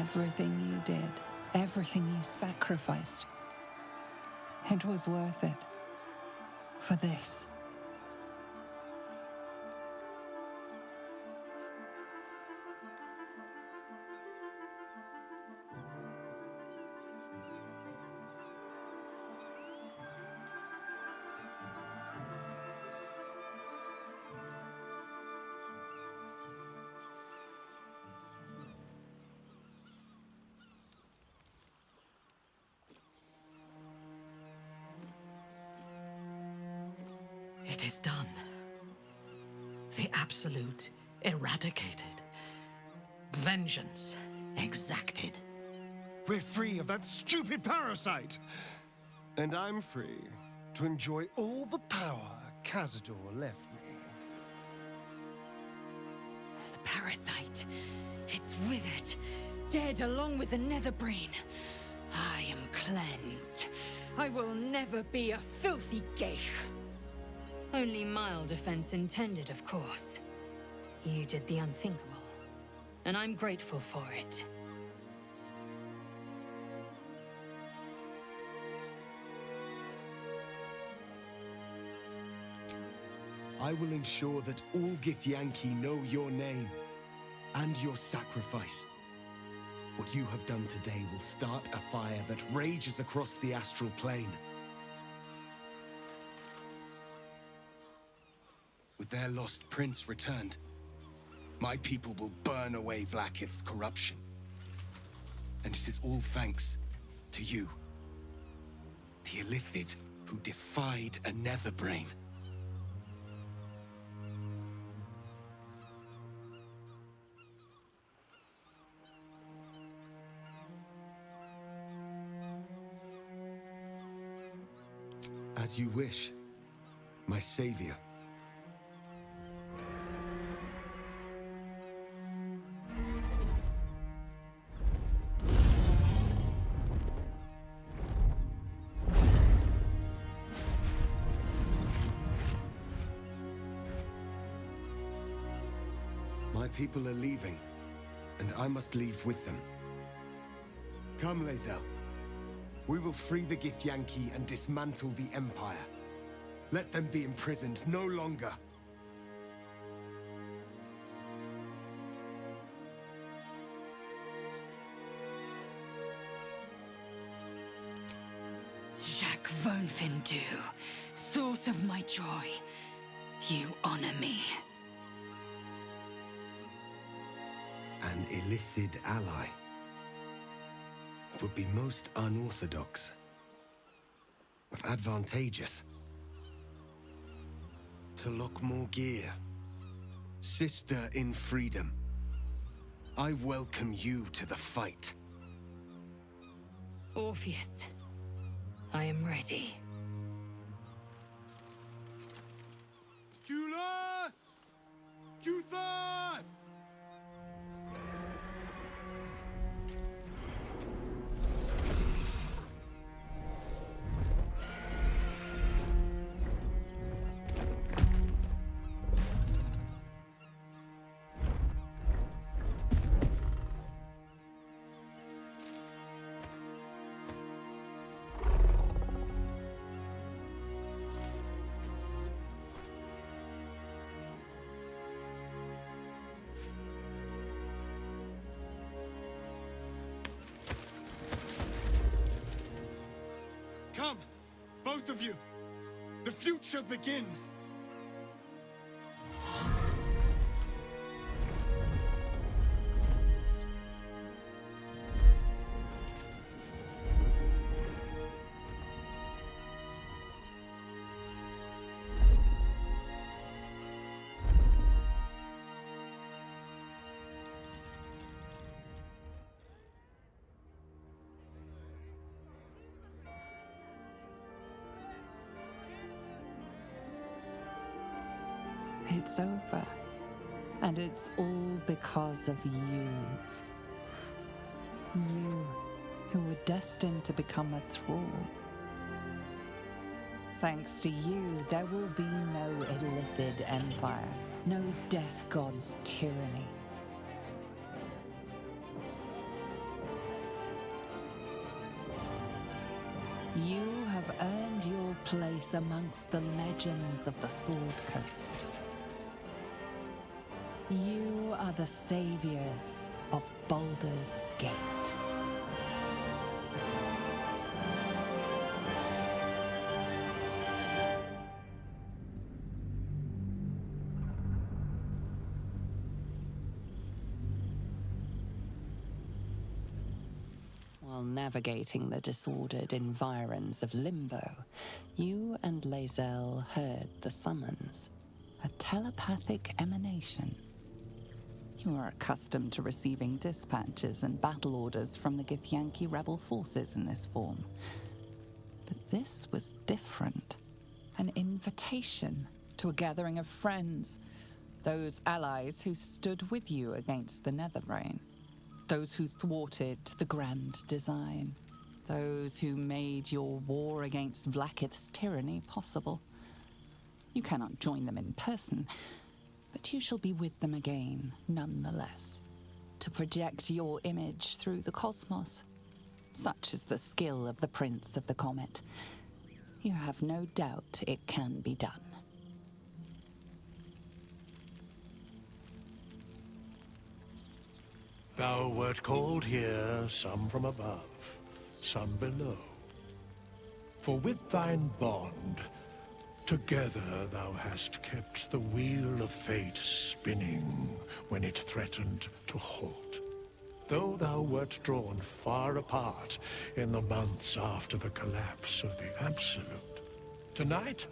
Everything you did, everything you sacrificed, it was worth it. For this. It is done. The Absolute eradicated. Vengeance exacted. We're free of that stupid parasite! And I'm free to enjoy all the power Cazador left me. The parasite. It's withered. Dead along with the Netherbrain. I am cleansed. I will never be a filthy geich. Only mild offense intended, of course. You did the unthinkable, and I'm grateful for it. I will ensure that all Githyanki know your name and your sacrifice. What you have done today will start a fire that rages across the astral plane. With their lost prince returned, my people will burn away Vlaakith's corruption. And it is all thanks to you, the Illithid who defied a Netherbrain. As you wish, my savior. My people are leaving, and I must leave with them. Come, Lae'zel. We will free the Githyanki and dismantle the Empire. Let them be imprisoned no longer. Jacques Vonfindu, source of my joy, you honor me. An Illithid ally. It would be most unorthodox, but advantageous. To Lokmorgir, sister in freedom, I welcome you to the fight. Orpheus, I am ready. Kulas! Kuthas! Come, both of you. The future begins. It's over. And it's all because of you. You, who were destined to become a thrall. Thanks to you, there will be no Illithid Empire, no Death God's tyranny. You have earned your place amongst the legends of the Sword Coast. You are the saviors of Baldur's Gate. While navigating the disordered environs of Limbo, you and Lae'zel heard the summons, a telepathic emanation. You are accustomed to receiving dispatches and battle orders from the Githyanki rebel forces in this form. But this was different. An invitation to a gathering of friends, those allies who stood with you against the Netherbrain. Those who thwarted the grand design. Those who made your war against Vlaakith's tyranny possible. You cannot join them in person, but you shall be with them again, nonetheless, to project your image through the cosmos. Such is the skill of the Prince of the Comet. You have no doubt it can be done. Thou wert called here, some from above, some below. For with thine bond, together thou hast kept the wheel of fate spinning when it threatened to halt. Though thou wert drawn far apart in the months after the collapse of the Absolute, tonight,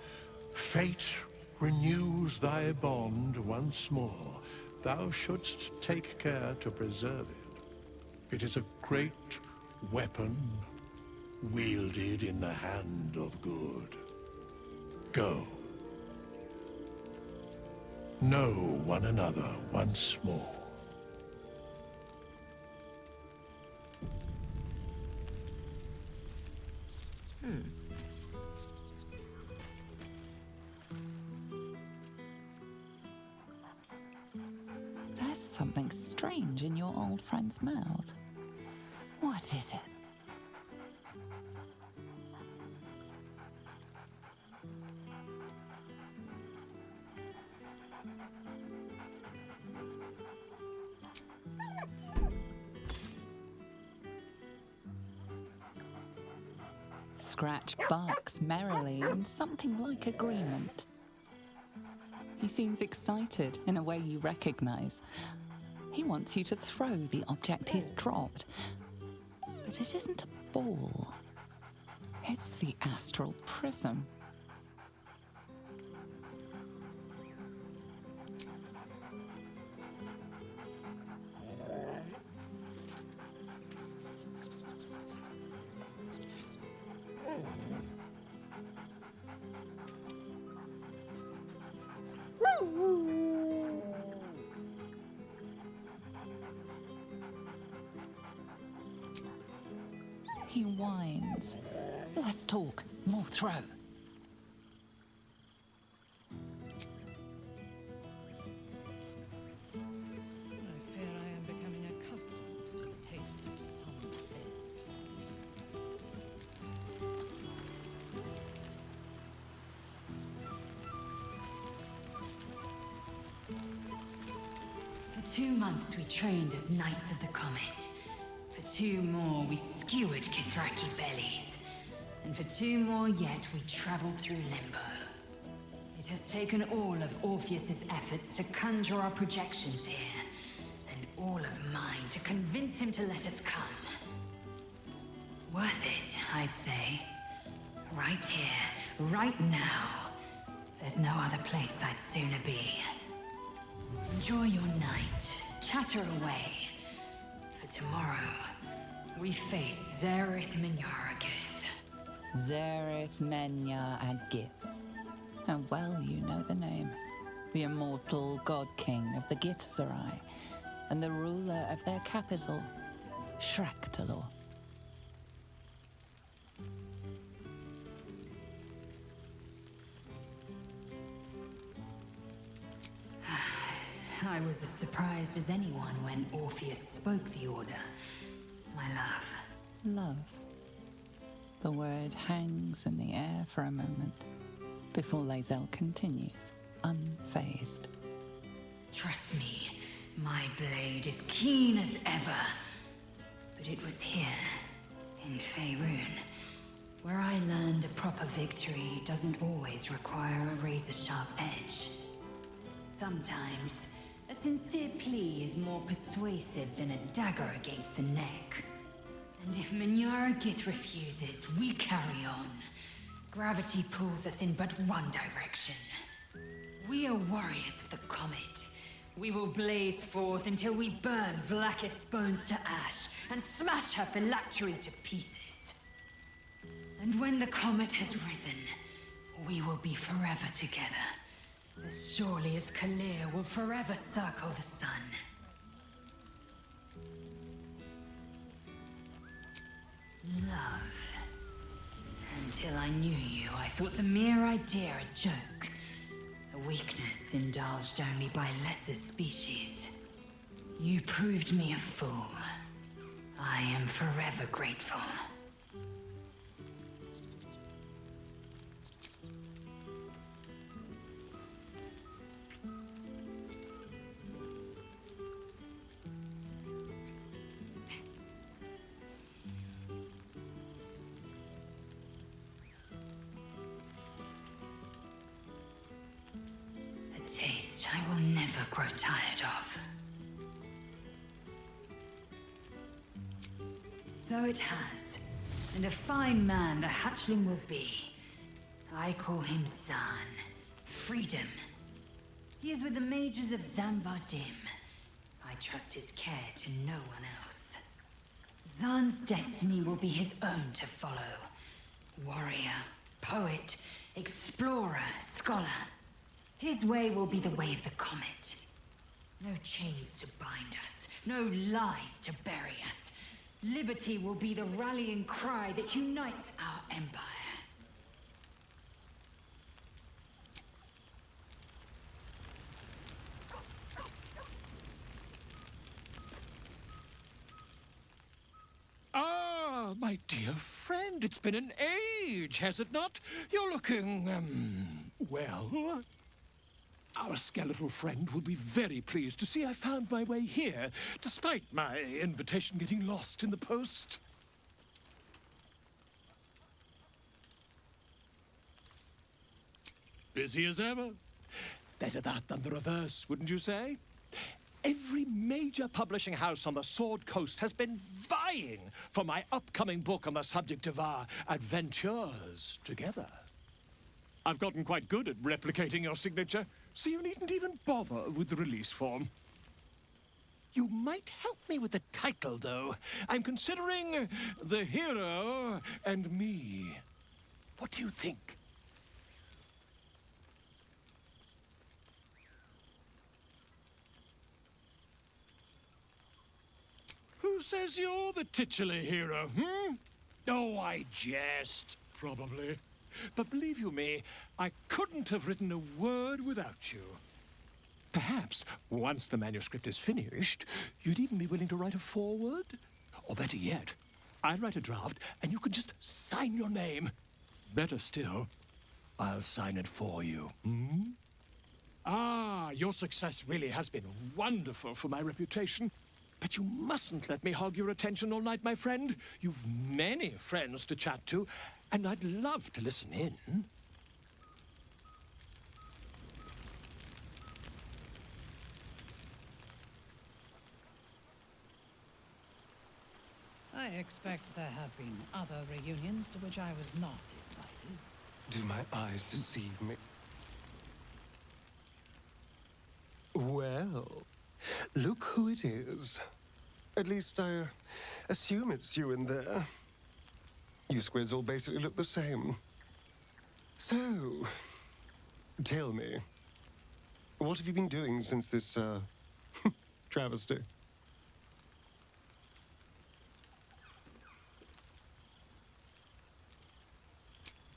fate renews thy bond once more. Thou shouldst take care to preserve it. It is a great weapon, wielded in the hand of good. Go. Know one another once more. There's something strange in your old friend's mouth. What is it? Scratch barks merrily in something like agreement. He seems excited in a way you recognize. He wants you to throw the object he's dropped. But it isn't a ball. It's the astral prism. He whines. Let's talk, more throw. I fear I am becoming accustomed to the taste of some things. For 2 months we trained as Knights of the Comet. For 2 more we skewered Kithraki bellies. And for 2 more yet we traveled through Limbo. It has taken all of Orpheus's efforts to conjure our projections here, and all of mine to convince him to let us come. Worth it, I'd say. Right here, right now. There's no other place I'd sooner be. Enjoy your night, chatter away. For tomorrow, we face Zereth Minyaragith. Zereth Menya Agith. How well you know the name. The immortal god king of the Githzerai, and the ruler of their capital, Shraktalor. I was as surprised as anyone when Orpheus spoke the order. My love. Love. The word hangs in the air for a moment before Lae'zel continues, unfazed. Trust me, my blade is keen as ever. But it was here, in Faerun, where I learned a proper victory doesn't always require a razor-sharp edge. Sometimes, a sincere plea is more persuasive than a dagger against the neck. And if Minthara refuses, we carry on. Gravity pulls us in but one direction. We are warriors of the comet. We will blaze forth until we burn Vlaakith's bones to ash and smash her phylactery to pieces. And when the comet has risen, we will be forever together. As surely as Kalir will forever circle the sun. Love. Until I knew you, I thought the mere idea a joke. A weakness indulged only by lesser species. You proved me a fool. I am forever grateful. A taste I will never grow tired of. So it has, and a fine man the hatchling will be. I call him Zaan. Freedom. He is with the mages of Zambardim. I trust his care to no one else. Zaan's destiny will be his own to follow. Warrior, poet, explorer, scholar. His way will be the way of the comet. No chains to bind us, no lies to bury us. Liberty will be the rallying cry that unites our empire. Ah, my dear friend, it's been an age, has it not? You're looking, well. Our skeletal friend will be very pleased to see I found my way here, despite my invitation getting lost in the post. Busy as ever. Better that than the reverse, wouldn't you say? Every major publishing house on the Sword Coast has been vying for my upcoming book on the subject of our adventures together. I've gotten quite good at replicating your signature, so you needn't even bother with the release form. You might help me with the title, though. I'm considering The Hero and Me. What do you think? Who says you're the titular hero, Oh, I jest, probably. But believe you me, I couldn't have written a word without you. Perhaps, once the manuscript is finished, you'd even be willing to write a foreword? Or better yet, I'll write a draft and you can just sign your name. Better still, I'll sign it for you. Ah, your success really has been wonderful for my reputation. But you mustn't let me hog your attention all night, my friend. You've many friends to chat to, and I'd love to listen in. I expect there have been other reunions to which I was not invited. Do my eyes deceive me? Well, look who it is. At least I assume it's you in there. You squids all basically look the same. So, tell me, what have you been doing since this, travesty?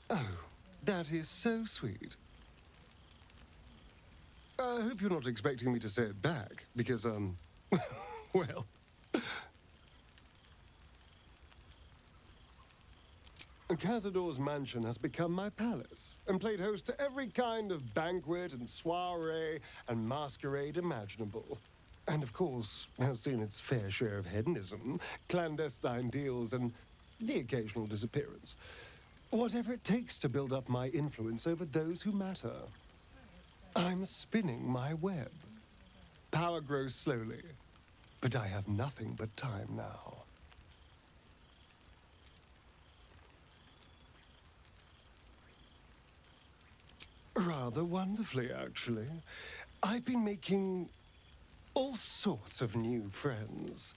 Oh, that is so sweet. I hope you're not expecting me to say it back, because, well... Cazador's mansion has become my palace, and played host to every kind of banquet and soiree and masquerade imaginable. And of course, has seen its fair share of hedonism, clandestine deals, and the occasional disappearance. Whatever it takes to build up my influence over those who matter. I'm spinning my web. Power grows slowly, but I have nothing but time now. Rather wonderfully, actually. I've been making all sorts of new friends.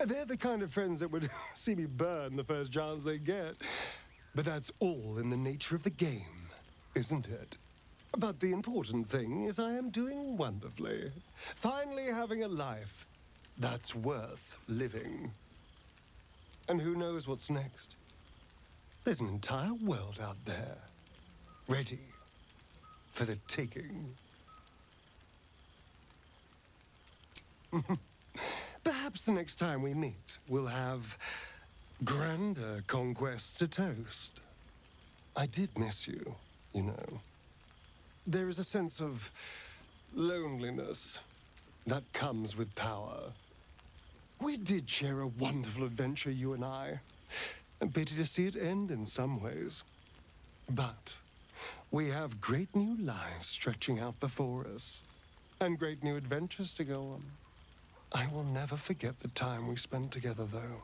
They're the kind of friends that would see me burn the first chance they get. But that's all in the nature of the game, isn't it? But the important thing is I am doing wonderfully. Finally having a life that's worth living. And who knows what's next? There's an entire world out there, ready for the taking. Perhaps the next time we meet, we'll have grander conquests to toast. I did miss you, you know. There is a sense of loneliness that comes with power. We did share a wonderful adventure, you and I. A pity to see it end in some ways. But we have great new lives stretching out before us, and great new adventures to go on. I will never forget the time we spent together, though.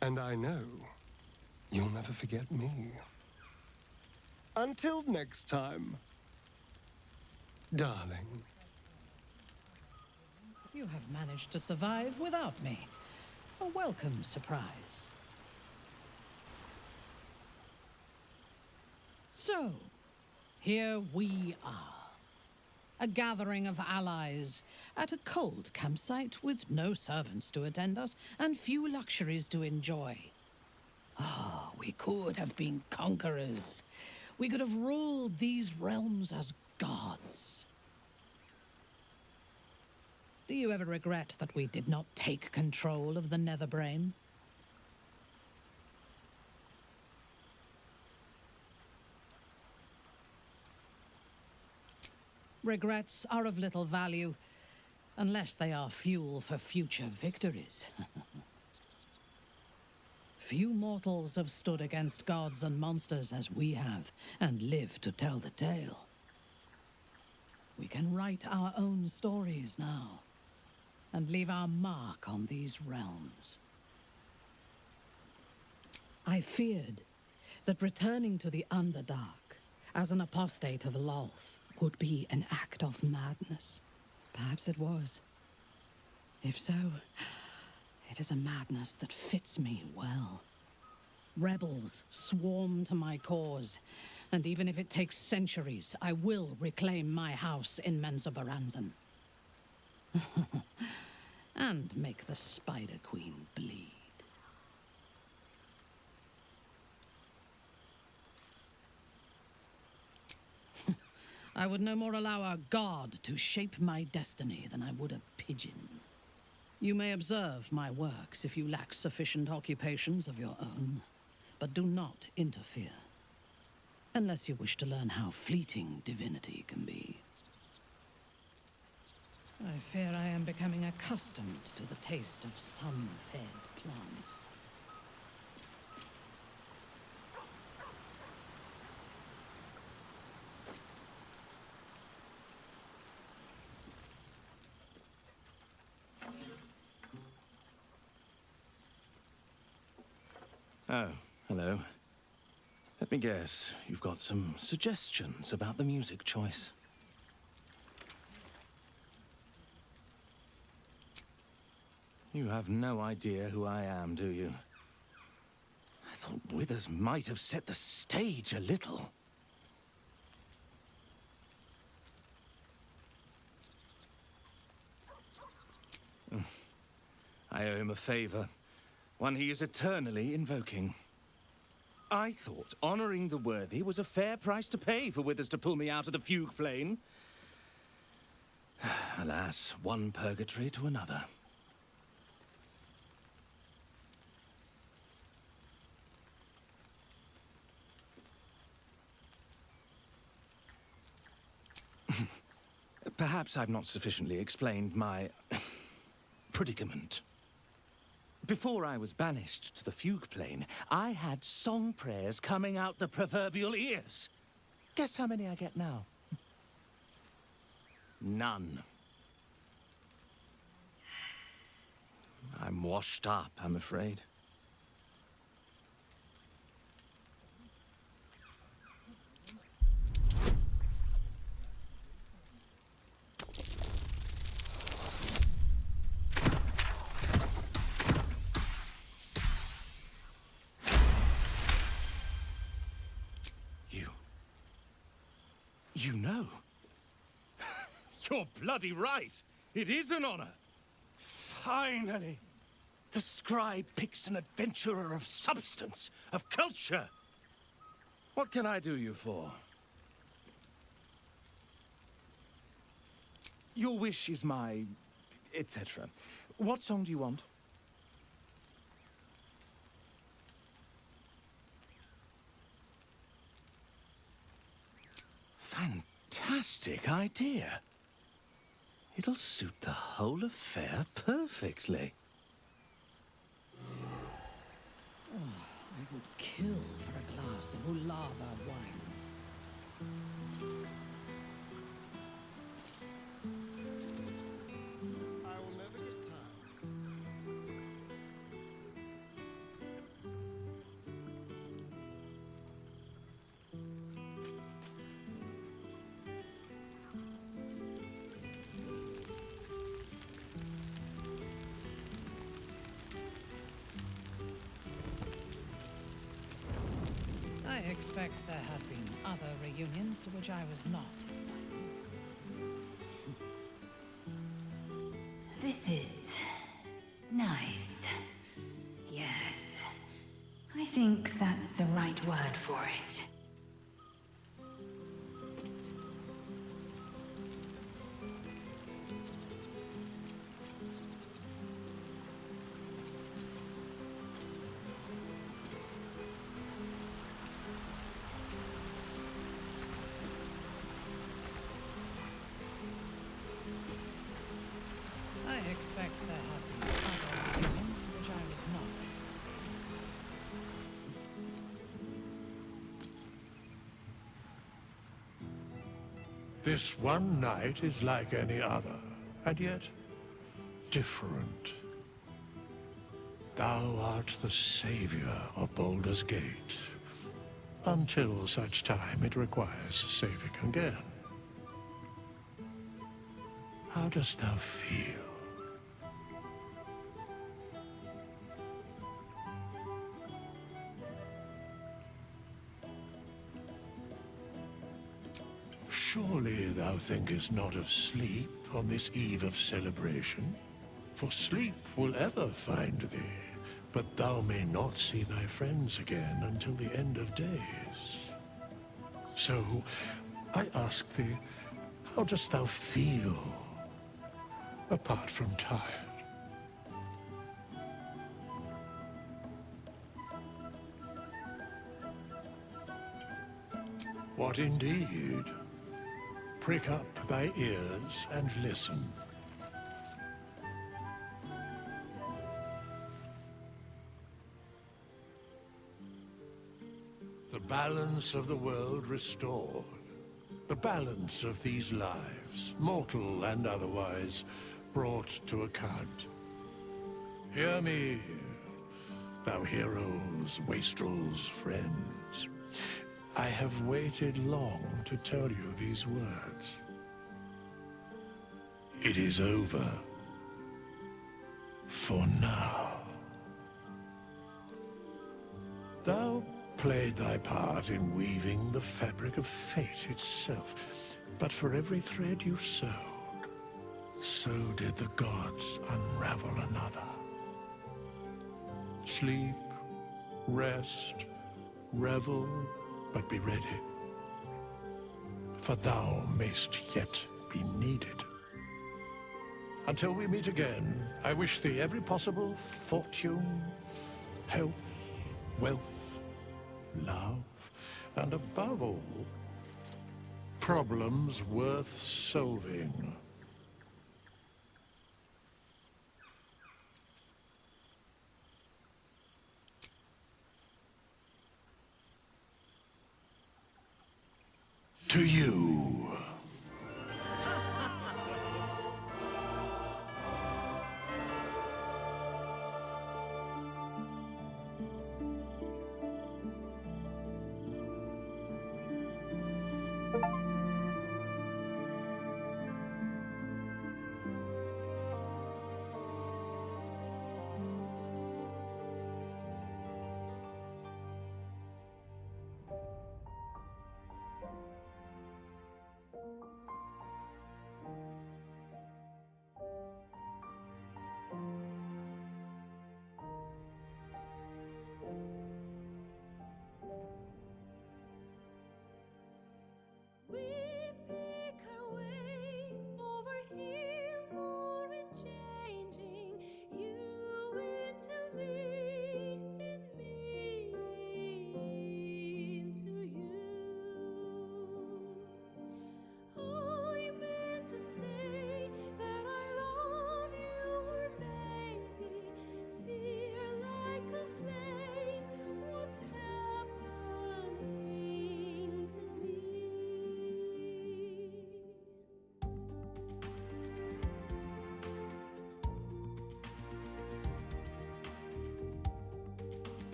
And I know you'll never forget me. Until next time, darling. You have managed to survive without me. A welcome surprise. So, here we are. A gathering of allies at a cold campsite with no servants to attend us and few luxuries to enjoy. Ah, we could have been conquerors. We could have ruled these realms as gods. Do you ever regret that we did not take control of the Netherbrain? Regrets are of little value, unless they are fuel for future victories. Few mortals have stood against gods and monsters as we have, and lived to tell the tale. We can write our own stories now, and leave our mark on these realms. I feared that returning to the Underdark as an apostate of Lolth would be an act of madness. Perhaps it was. If so, it is a madness that fits me well. Rebels swarm to my cause, and even if it takes centuries, I will reclaim my house in Menzoberranzan. And make the Spider Queen bleed. I would no more allow a god to shape my destiny than I would a pigeon. You may observe my works if you lack sufficient occupations of your own, but do not interfere. Unless you wish to learn how fleeting divinity can be. I fear I am becoming accustomed to the taste of sun-fed plants. Oh, hello. Let me guess, you've got some suggestions about the music choice. You have no idea who I am, do you? I thought Withers might have set the stage a little. I owe him a favor. One he is eternally invoking. I thought honoring the worthy was a fair price to pay for Withers to pull me out of the fugue plane. Alas, one purgatory to another. Perhaps I've not sufficiently explained my predicament. Before I was banished to the fugue plane, I had song prayers coming out the proverbial ears. Guess how many I get now? None. I'm washed up, I'm afraid. You know? You're bloody right. It is an honor. Finally. The scribe picks an adventurer of substance, of culture. What can I do you for? Your wish is my... etc. What song do you want? Fantastic idea. It'll suit the whole affair perfectly. Oh, I would kill for a glass of Ulava wine. I will never get tired. I expect there have been other reunions to which I was not invited. This is... nice. Yes. I think that's the right word for it. I expect there have been other reunions to which I was not. This one night is like any other, and yet different. Thou art the savior of Baldur's Gate, until such time it requires saving again. How dost thou feel? Surely thou thinkest not of sleep on this eve of celebration? For sleep will ever find thee, but thou may not see thy friends again until the end of days. So, I ask thee, how dost thou feel, apart from tired? What indeed? Prick up thy ears and listen. The balance of the world restored. The balance of these lives, mortal and otherwise, brought to account. Hear me, thou heroes, wastrels, friends. I have waited long to tell you these words. It is over. For now. Thou played thy part in weaving the fabric of fate itself, but for every thread you sewed, so did the gods unravel another. Sleep, rest, revel, but be ready, for thou mayst yet be needed. Until we meet again, I wish thee every possible fortune, health, wealth, love, and above all, problems worth solving. To you.